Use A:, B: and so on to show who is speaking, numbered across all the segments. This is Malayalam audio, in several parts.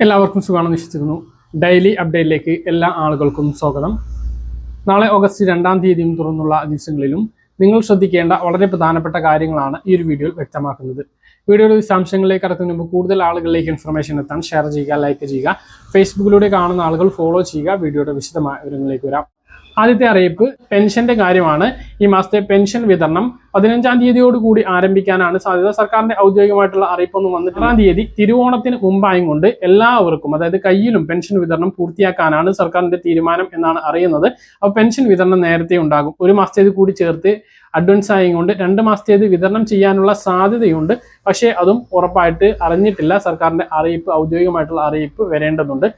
A: എല്ലാവർക്കും സുഖമാണെന്ന് വിശ്വസിക്കുന്നു. ഡെയിലി അപ്ഡേറ്റിലേക്ക് എല്ലാ ആളുകൾക്കും സ്വാഗതം. നാളെ ഓഗസ്റ്റ് 2-ാം തീയതിയും തുറന്നുള്ള ദിവസങ്ങളിലും നിങ്ങൾ ശ്രദ്ധിക്കേണ്ട വളരെ പ്രധാനപ്പെട്ട കാര്യങ്ങളാണ് ഈ ഒരു വീഡിയോയിൽ വ്യക്തമാക്കുന്നത്. വീഡിയോയുടെ വിശദാംശങ്ങളിലേക്ക് കടക്കുന്നതിന് മുമ്പ് കൂടുതൽ ആളുകളിലേക്ക് ഇൻഫർമേഷൻ എത്താൻ ഷെയർ ചെയ്യുക, ലൈക്ക് ചെയ്യുക. ഫേസ്ബുക്കിലൂടെ കാണുന്ന ആളുകൾ ഫോളോ ചെയ്യുക. വീഡിയോയുടെ വിശദമായ വിവരങ്ങളിലേക്ക് വരാം. ആദ്യത്തെ അറിയിപ്പ് പെൻഷന്റെ കാര്യമാണ്. ഈ മാസത്തെ പെൻഷൻ വിതരണം 15-ാം തീയതിയോടുകൂടി ആരംഭിക്കാനാണ് സാധ്യത. സർക്കാരിന്റെ ഔദ്യോഗികമായിട്ടുള്ള അറിയിപ്പൊന്നും വന്നിട്ട് 6-ാം തീയതി തിരുവോണത്തിന് മുമ്പായും കൊണ്ട് എല്ലാവർക്കും, അതായത് കയ്യിലും പെൻഷൻ വിതരണം പൂർത്തിയാക്കാനാണ് സർക്കാരിന്റെ തീരുമാനം എന്നാണ് അറിയുന്നത്. അപ്പോൾ പെൻഷൻ വിതരണം നേരത്തെ ഉണ്ടാകും. ഒരു മാസത്തേത് കൂടി ചേർത്ത് അഡ്വാൻസ് ആയും കൊണ്ട് 2 മാസത്തേത് വിതരണം ചെയ്യാനുള്ള സാധ്യതയുണ്ട്. പക്ഷേ അതും ഉറപ്പായിട്ട് അറിഞ്ഞിട്ടില്ല. സർക്കാരിന്റെ അറിയിപ്പ്, ഔദ്യോഗികമായിട്ടുള്ള അറിയിപ്പ് വരേണ്ടതുണ്ട്.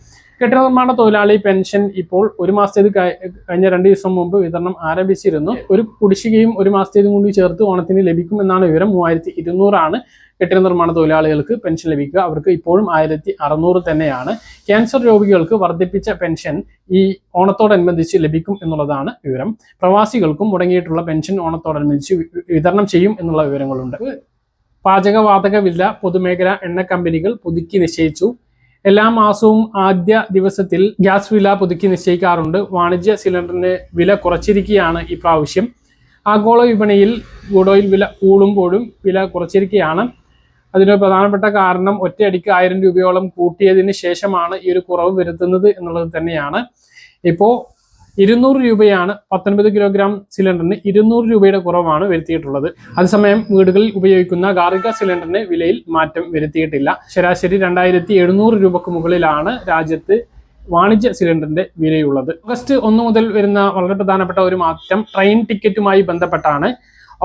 A: കെട്ടിട നിർമ്മാണ തൊഴിലാളി പെൻഷൻ ഇപ്പോൾ ഒരു മാസത്തേത് കഴിഞ്ഞ 2 ദിവസം മുമ്പ് വിതരണം ആരംഭിച്ചിരുന്നു. ഒരു കുടിശ്ശികയും ഒരു മാസത്തേതും കൂടി ചേർത്ത് ഓണത്തിന് ലഭിക്കും എന്നാണ് വിവരം. 3200 ആണ് കെട്ടിട നിർമ്മാണ തൊഴിലാളികൾക്ക് പെൻഷൻ ലഭിക്കുക. അവർക്ക് ഇപ്പോഴും 1600 തന്നെയാണ്. ക്യാൻസർ രോഗികൾക്ക് വർദ്ധിപ്പിച്ച പെൻഷൻ ഈ ഓണത്തോടനുബന്ധിച്ച് ലഭിക്കും എന്നുള്ളതാണ് വിവരം. പ്രവാസികൾക്കും മുടങ്ങിയിട്ടുള്ള പെൻഷൻ ഓണത്തോടനുബന്ധിച്ച് വിതരണം ചെയ്യും എന്നുള്ള വിവരങ്ങളുണ്ട്. പാചകവാതക വില പൊതുമേഖലാ എണ്ണ കമ്പനികൾ പുതുക്കി നിശ്ചയിച്ചു. എല്ലാ മാസവും ആദ്യ ദിവസത്തിൽ ഗ്യാസ് വില പുതുക്കി നിശ്ചയിക്കാറുണ്ട്. വാണിജ്യ സിലിണ്ടറിന് വില കുറച്ചിരിക്കുകയാണ് ഈ പ്രാവശ്യം. ആഗോള വിപണിയിൽ ക്രൂഡ് ഓയിൽ വില കൂടുമ്പോഴും വില കുറച്ചിരിക്കുകയാണ്. അതിനൊരു പ്രധാനപ്പെട്ട കാരണം ഒറ്റയടിക്ക് 1000 രൂപയോളം കൂട്ടിയതിന് ശേഷമാണ് ഈ ഒരു കുറവ് വരുത്തുന്നത് എന്നുള്ളത് തന്നെയാണ്. ഇപ്പോൾ 200 രൂപയാണ് 19 കിലോഗ്രാം സിലിണ്ടറിന് 200 രൂപയുടെ കുറവാണ് വരുത്തിയിട്ടുള്ളത്. അതേസമയം വീടുകളിൽ ഉപയോഗിക്കുന്ന ഗാർഹിക സിലിണ്ടറിന് വിലയിൽ മാറ്റം വരുത്തിയിട്ടില്ല. ശരാശരി 2700 രൂപക്ക് മുകളിലാണ് രാജ്യത്ത് വാണിജ്യ സിലിണ്ടറിന്റെ വിലയുള്ളത്. ഓഗസ്റ്റ് 1 മുതൽ വരുന്ന വളരെ പ്രധാനപ്പെട്ട ഒരു മാറ്റം ട്രെയിൻ ടിക്കറ്റുമായി ബന്ധപ്പെട്ടാണ്.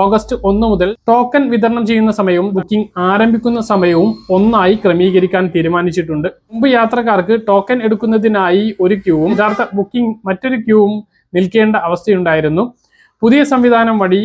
A: ഓഗസ്റ്റ് 1 മുതൽ ടോക്കൺ വിതരണം ചെയ്യുന്ന സമയവും ബുക്കിംഗ് ആരംഭിക്കുന്ന സമയവും ഒന്നായി ക്രമീകരിക്കാൻ തീരുമാനിച്ചിട്ടുണ്ട്. മുമ്പ് യാത്രക്കാർക്ക് ടോക്കൺ എടുക്കുന്നതിനായി ഒരു ക്യൂവും യഥാർത്ഥ ബുക്കിംഗ് മറ്റൊരു ക്യൂവും നിൽക്കേണ്ട അവസ്ഥയുണ്ടായിരുന്നു. പുതിയ സംവിധാനം വഴി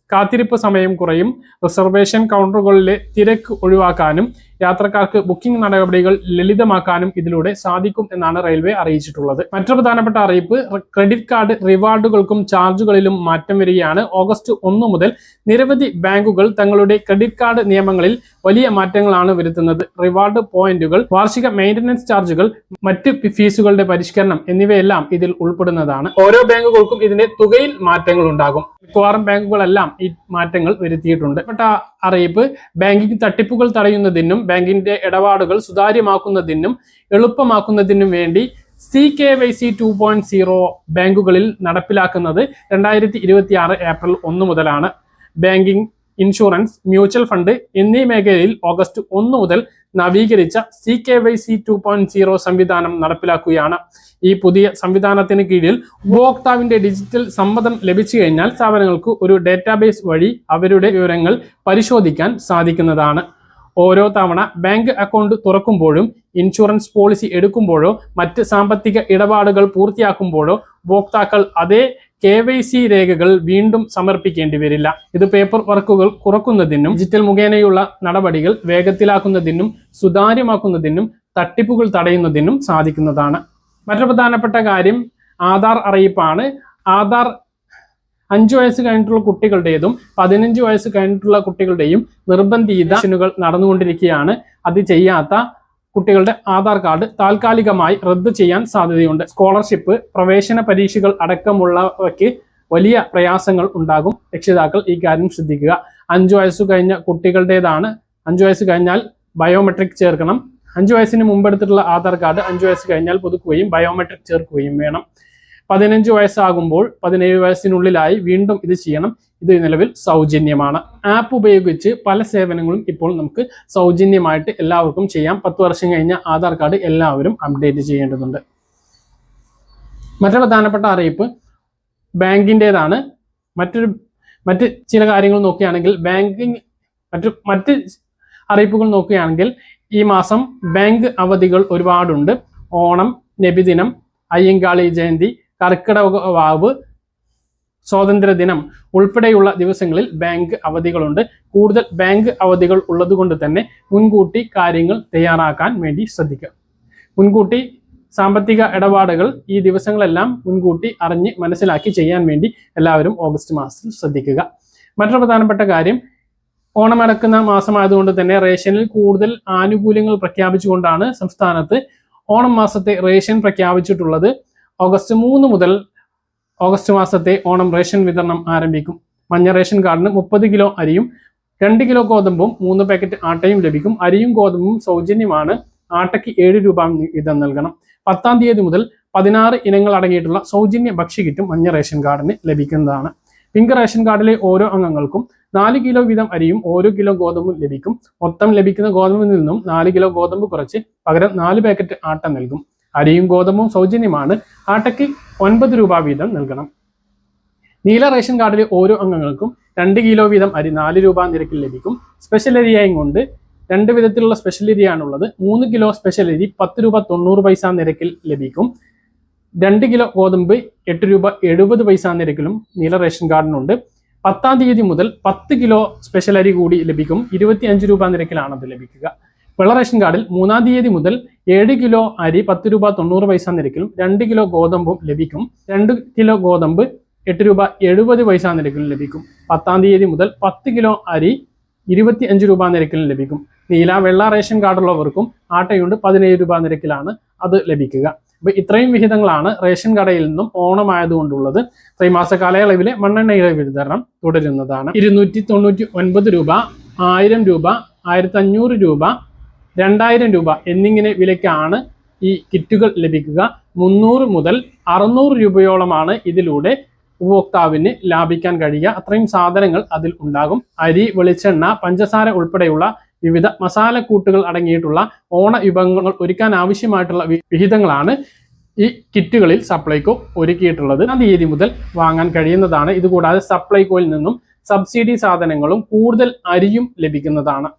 A: കാത്തിരിപ്പ് സമയം കുറയും. റിസർവേഷൻ കൗണ്ടറുകളിലെ തിരക്ക് ഒഴിവാക്കാനും യാത്രക്കാർക്ക് ബുക്കിംഗ് നടപടികൾ ലളിതമാക്കാനും ഇതിലൂടെ സാധിക്കും എന്നാണ് റെയിൽവേ അറിയിച്ചിട്ടുള്ളത്. മറ്റൊരു പ്രധാനപ്പെട്ട അറിയിപ്പ്, ക്രെഡിറ്റ് കാർഡ് റിവാർഡുകൾക്കും ചാർജുകളിലും മാറ്റം വരികയാണ്. ഓഗസ്റ്റ് 1 മുതൽ നിരവധി ബാങ്കുകൾ തങ്ങളുടെ ക്രെഡിറ്റ് കാർഡ് നിയമങ്ങളിൽ വലിയ മാറ്റങ്ങളാണ് വരുത്തുന്നത്. റിവാർഡ് പോയിന്റുകൾ, വാർഷിക മെയിൻ്റനൻസ് ചാർജുകൾ, മറ്റ് ഫീസുകളുടെ പരിഷ്കരണം എന്നിവയെല്ലാം ഇതിൽ ഉൾപ്പെടുന്നതാണ്. ഓരോ ബാങ്കുകൾക്കും ഇതിന്റെ തുകയിൽ മാറ്റങ്ങൾ ഉണ്ടാകും. മിക്കവാറും ബാങ്കുകളെല്ലാം ഈ മാറ്റങ്ങൾ വരുത്തിയിട്ടുണ്ട്. അറിയിപ്പ്, ബാങ്കിംഗ് തട്ടിപ്പുകൾ തടയുന്നതിനും ബാങ്കിന്റെ ഇടപാടുകൾ സുതാര്യമാക്കുന്നതിനും എളുപ്പമാക്കുന്നതിനും വേണ്ടി CKYC 2.0 ബാങ്കുകളിൽ നടപ്പിലാക്കുന്നത് 2026 ഏപ്രിൽ 1 മുതലാണ്. ബാങ്കിംഗ്, ഇൻഷുറൻസ്, മ്യൂച്വൽ ഫണ്ട് എന്നീ മേഖലയിൽ ഓഗസ്റ്റ് 1 മുതൽ നവീകരിച്ച CKYC 2.0 സംവിധാനം നടപ്പിലാക്കുകയാണ്. ഈ പുതിയ സംവിധാനത്തിന് കീഴിൽ ഉപഭോക്താവിന്റെ ഡിജിറ്റൽ സമ്മതം ലഭിച്ചു കഴിഞ്ഞാൽ സ്ഥാപനങ്ങൾക്ക് ഒരു ഡേറ്റാബേസ് വഴി അവരുടെ വിവരങ്ങൾ പരിശോധിക്കാൻ സാധിക്കുന്നതാണ്. ഓരോ തവണ ബാങ്ക് അക്കൗണ്ട് തുറക്കുമ്പോഴും ഇൻഷുറൻസ് പോളിസി എടുക്കുമ്പോഴോ മറ്റ് സാമ്പത്തിക ഇടപാടുകൾ പൂർത്തിയാക്കുമ്പോഴോ ഉപഭോക്താക്കൾ അതേ KYC രേഖകൾ വീണ്ടും സമർപ്പിക്കേണ്ടി വരില്ല. ഇത് പേപ്പർ വർക്കുകൾ കുറക്കുന്നതിനും ഡിജിറ്റൽ മുഖേനയുള്ള നടപടികൾ വേഗത്തിലാക്കുന്നതിനും സുതാര്യമാക്കുന്നതിനും തട്ടിപ്പുകൾ തടയുന്നതിനും സാധിക്കുന്നതാണ്. മറ്റൊരു പ്രധാനപ്പെട്ട കാര്യം ആധാർ അറിയിപ്പാണ്. ആധാർ 5 വയസ്സ് കഴിഞ്ഞിട്ടുള്ള കുട്ടികളുടേതും 15 വയസ്സ് കഴിഞ്ഞിട്ടുള്ള കുട്ടികളുടെയും നിർബന്ധിത സെഷനുകൾ നടന്നുകൊണ്ടിരിക്കുകയാണ്. അത് ചെയ്യാത്ത കുട്ടികളുടെ ആധാർ കാർഡ് താൽക്കാലികമായി റദ്ദ് ചെയ്യാൻ സാധ്യതയുണ്ട്. സ്കോളർഷിപ്പ്, പ്രവേശന പരീക്ഷകൾ അടക്കമുള്ളവയ്ക്ക് വലിയ പ്രയാസങ്ങൾ ഉണ്ടാകും. രക്ഷിതാക്കൾ ഈ കാര്യം ശ്രദ്ധിക്കുക. 5 വയസ്സ് കഴിഞ്ഞ കുട്ടികളുടേതാണ്. 5 വയസ്സ് കഴിഞ്ഞാൽ ബയോമെട്രിക് ചേർക്കണം. 5 വയസ്സിന് മുമ്പെടുത്തിട്ടുള്ള ആധാർ കാർഡ് 5 വയസ്സ് കഴിഞ്ഞാൽ പുതുക്കുകയും ബയോമെട്രിക് ചേർക്കുകയും വേണം. 15 വയസ്സാകുമ്പോൾ 17 വയസ്സിനുള്ളിലായി വീണ്ടും ഇത് ചെയ്യണം. ഇത് നിലവിൽ സൗജന്യമാണ്. ആപ്പ് ഉപയോഗിച്ച് പല സേവനങ്ങളും ഇപ്പോൾ നമുക്ക് സൗജന്യമായിട്ട് എല്ലാവർക്കും ചെയ്യാം. 10 വർഷം കഴിഞ്ഞ ആധാർ കാർഡ് എല്ലാവരും അപ്ഡേറ്റ് ചെയ്യേണ്ടതുണ്ട്. മറ്റൊരു പ്രധാനപ്പെട്ട അറിയിപ്പ് ബാങ്കിൻ്റെതാണ്. മറ്റ് ചില കാര്യങ്ങൾ നോക്കുകയാണെങ്കിൽ ബാങ്കിങ് മറ്റ് അറിയിപ്പുകൾ നോക്കുകയാണെങ്കിൽ ഈ മാസം ബാങ്ക് അവധികൾ ഒരുപാടുണ്ട്. ഓണം, നബിദിനം, അയ്യങ്കാളി ജയന്തി, കർക്കിടക വാവ്, സ്വാതന്ത്ര്യദിനം ഉൾപ്പെടെയുള്ള ദിവസങ്ങളിൽ ബാങ്ക് അവധികളുണ്ട്. കൂടുതൽ ബാങ്ക് അവധികൾ ഉള്ളതുകൊണ്ട് തന്നെ മുൻകൂട്ടി കാര്യങ്ങൾ തയ്യാറാക്കാൻ വേണ്ടി ശ്രദ്ധിക്കുക. മുൻകൂട്ടി സാമ്പത്തിക ഇടപാടുകൾ ഈ ദിവസങ്ങളെല്ലാം മുൻകൂട്ടി അറിഞ്ഞ് മനസ്സിലാക്കി ചെയ്യാൻ വേണ്ടി എല്ലാവരും ഓഗസ്റ്റ് മാസത്തിൽ ശ്രദ്ധിക്കുക. മറ്റൊരു പ്രധാനപ്പെട്ട കാര്യം, ഓണം അടക്കുന്ന മാസമായതുകൊണ്ട് തന്നെ റേഷനിൽ കൂടുതൽ ആനുകൂല്യങ്ങൾ പ്രഖ്യാപിച്ചുകൊണ്ടാണ് സംസ്ഥാനത്ത് ഓണം മാസത്തെ റേഷൻ പ്രഖ്യാപിച്ചിട്ടുള്ളത്. ഓഗസ്റ്റ് 3 മുതൽ ഓഗസ്റ്റ് മാസത്തെ ഓണം റേഷൻ വിതരണം ആരംഭിക്കും. മഞ്ഞ റേഷൻ കാർഡിന് 30 കിലോ അരിയും 2 കിലോ ഗോതമ്പും 3 പാക്കറ്റ് ആട്ടയും ലഭിക്കും. അരിയും ഗോതമ്പും സൗജന്യമാണ്. ആട്ടയ്ക്ക് 7 രൂപ വീതം നൽകണം. 10-ാം തീയതി മുതൽ 16 ഇനങ്ങൾ അടങ്ങിയിട്ടുള്ള സൗജന്യ ഭക്ഷ്യകിറ്റും മഞ്ഞ റേഷൻ കാർഡിന് ലഭിക്കുന്നതാണ്. പിങ്ക് റേഷൻ കാർഡിലെ ഓരോ അംഗങ്ങൾക്കും 4 കിലോ വീതം അരിയും 1 കിലോ ഗോതമ്പും ലഭിക്കും. മൊത്തം ലഭിക്കുന്ന ഗോതമ്പിൽ നിന്നും 4 കിലോ ഗോതമ്പ് കുറച്ച് പകരം 4 പാക്കറ്റ് ആട്ട നൽകും. അരിയും ഗോതമ്പും സൗജന്യമാണ്. ആട്ടയ്ക്ക് 9 രൂപ വീതം നൽകണം. നീല റേഷൻ കാർഡിലെ ഓരോ അംഗങ്ങൾക്കും 2 കിലോ വീതം അരി 4 രൂപ നിരക്കിൽ ലഭിക്കും. സ്പെഷ്യൽ അരിയായും കൊണ്ട് 2 വിധത്തിലുള്ള സ്പെഷ്യൽ അരിയാണുള്ളത്. 3 കിലോ സ്പെഷ്യൽ അരി 10 രൂപ 90 പൈസ നിരക്കിൽ ലഭിക്കും. 2 കിലോ ഗോതമ്പ് 8 രൂപ 70 പൈസ നിരക്കിലും നീല റേഷൻ കാർഡിനുണ്ട്. 10-ാം തീയതി മുതൽ 10 കിലോ സ്പെഷ്യൽ അരി കൂടി ലഭിക്കും. 25 രൂപ നിരക്കിലാണ് അത് ലഭിക്കുക. വെള്ള റേഷൻ കാർഡിൽ 3-ാം തീയതി മുതൽ 7 കിലോ അരി 10 രൂപ 90 പൈസ നിരക്കിലും 2 കിലോ ഗോതമ്പും ലഭിക്കും. 2 കിലോ ഗോതമ്പ് 8 രൂപ 70 പൈസ നിരക്കിലും ലഭിക്കും. 10-ാം തീയതി മുതൽ 10 കിലോ അരി 25 രൂപ നിരക്കിലും ലഭിക്കും. നീല വെള്ള റേഷൻ കാർഡുള്ളവർക്കും ആട്ടയുണ്ട് 17 രൂപ നിരക്കിലാണ് അത് ലഭിക്കുക. അപ്പൊ ഇത്രയും വിഹിതങ്ങളാണ് റേഷൻ കടയിൽ നിന്നും ഓണമായതുകൊണ്ടുള്ളത്. ത്രൈമാസ കാലയളവിലെ മണ്ണെണ്ണയുടെ വിതരണം തുടരുന്നതാണ്. 299 രൂപ, 1000 രൂപ, 1500 രൂപ, 2000 രൂപ എന്നിങ്ങനെ വിലയ്ക്കാണ് ഈ കിറ്റുകൾ ലഭിക്കുക. 300 മുതൽ 600 രൂപയോളമാണ് ഇതിലൂടെ ഉപഭോക്താവിന് ലാഭിക്കാൻ കഴിയുക. അത്രയും സാധനങ്ങൾ അതിൽ ഉണ്ടാകും. അരി, വെളിച്ചെണ്ണ, പഞ്ചസാര ഉൾപ്പെടെയുള്ള വിവിധ മസാലക്കൂട്ടുകൾ അടങ്ങിയിട്ടുള്ള ഓണ വിഭവങ്ങൾ ഒരുക്കാൻ ആവശ്യമായിട്ടുള്ള വിഹിതങ്ങളാണ് ഈ കിറ്റുകളിൽ സപ്ലൈകോ ഒരുക്കിയിട്ടുള്ളത്. 1-ാം തീയതി മുതൽ വാങ്ങാൻ കഴിയുന്നതാണ്. ഇതുകൂടാതെ സപ്ലൈകോയിൽ നിന്നും സബ്സിഡി സാധനങ്ങളും കൂടുതൽ അരിയും ലഭിക്കുന്നതാണ്.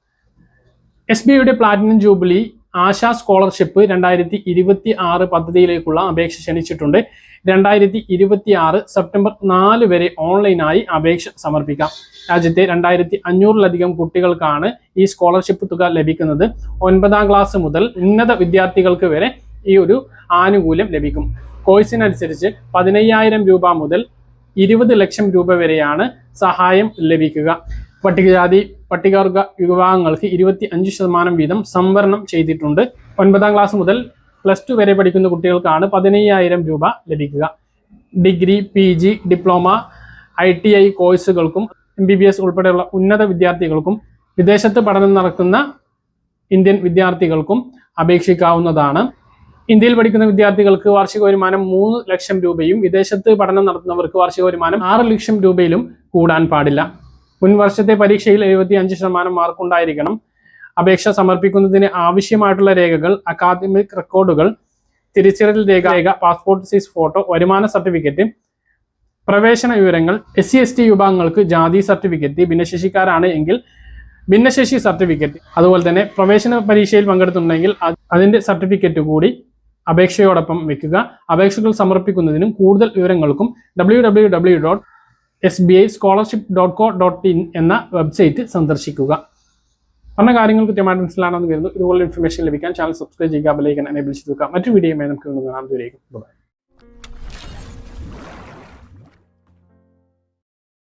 A: SBIയുടെ പ്ലാറ്റിനം ജൂബിലി ആശാ സ്കോളർഷിപ്പ് 2026 പദ്ധതിയിലേക്കുള്ള അപേക്ഷ ക്ഷണിച്ചിട്ടുണ്ട്. 2026 സെപ്റ്റംബർ 4 വരെ ഓൺലൈനായി അപേക്ഷ സമർപ്പിക്കാം. രാജ്യത്തെ 2500-ലധികം കുട്ടികൾക്കാണ് ഈ സ്കോളർഷിപ്പ് തുക ലഭിക്കുന്നത്. 9-ാം ക്ലാസ് മുതൽ ഉന്നത വിദ്യാർത്ഥികൾക്ക് വരെ ഈ ഒരു ആനുകൂല്യം ലഭിക്കും. കോഴ്സിനനുസരിച്ച് 15,000 രൂപ മുതൽ 20 ലക്ഷം രൂപ വരെയാണ് സഹായം ലഭിക്കുക. പട്ടികജാതി പട്ടികവർഗ വിഭാഗങ്ങൾക്ക് 25% വീതം സംവരണം ചെയ്തിട്ടുണ്ട്. 9-ാം ക്ലാസ് മുതൽ +2 വരെ പഠിക്കുന്ന കുട്ടികൾക്കാണ് 15,000 രൂപ ലഭിക്കുക. Degree, PG, diploma, ITI കോഴ്സുകൾക്കും MBBS ഉൾപ്പെടെയുള്ള ഉന്നത വിദ്യാർത്ഥികൾക്കും വിദേശത്ത് പഠനം നടക്കുന്ന ഇന്ത്യൻ വിദ്യാർത്ഥികൾക്കും അപേക്ഷിക്കാവുന്നതാണ്. ഇന്ത്യയിൽ പഠിക്കുന്ന വിദ്യാർത്ഥികൾക്ക് വാർഷിക വരുമാനം 3 ലക്ഷം രൂപയും വിദേശത്ത് പഠനം നടത്തുന്നവർക്ക് വാർഷിക വരുമാനം 6 ലക്ഷം രൂപയിലും കൂടാൻ പാടില്ല. മുൻ വർഷത്തെ പരീക്ഷയിൽ 75% മാർക്ക് ഉണ്ടായിരിക്കണം. അപേക്ഷ സമർപ്പിക്കുന്നതിന് ആവശ്യമായിട്ടുള്ള രേഖകൾ അക്കാദമിക് റെക്കോർഡുകൾ, തിരിച്ചറിയൽ രേഖ, പാസ്പോർട്ട് സൈസ് ഫോട്ടോ, വരുമാന സർട്ടിഫിക്കറ്റ്, പ്രവേശന വിവരങ്ങൾ, SC/ST വിഭാഗങ്ങൾക്ക് ജാതി സർട്ടിഫിക്കറ്റ്, ഭിന്നശേഷിക്കാരാണ് എങ്കിൽ ഭിന്നശേഷി സർട്ടിഫിക്കറ്റ്, അതുപോലെ തന്നെ പ്രവേശന പരീക്ഷയിൽ പങ്കെടുത്തിട്ടുണ്ടെങ്കിൽ അതിന്റെ സർട്ടിഫിക്കറ്റ് കൂടി അപേക്ഷയോടൊപ്പം വെക്കുക. അപേക്ഷകൾ സമർപ്പിക്കുന്നതിനും കൂടുതൽ വിവരങ്ങൾക്കും www.sbischolarship.co.in എന്ന വെബ്സൈറ്റ് സന്ദർശിക്കുക. പറഞ്ഞ കാര്യങ്ങൾ കൃത്യമായിട്ട് മനസ്സിലാണെന്ന് കരുതുന്നു. ഇതുപോലെ ഇൻഫർമേഷൻ ലഭിക്കാൻ ചാനൽ സബ്സ്ക്രൈബ് ചെയ്യുക, ബെൽ ഐക്കൺ എനേബിൾ ചെയ്ത് വെക്കുക. മറ്റൊരു വീഡിയോയുമായി നമുക്ക് കാണാം. ദൂരേക്കും. ബൈ.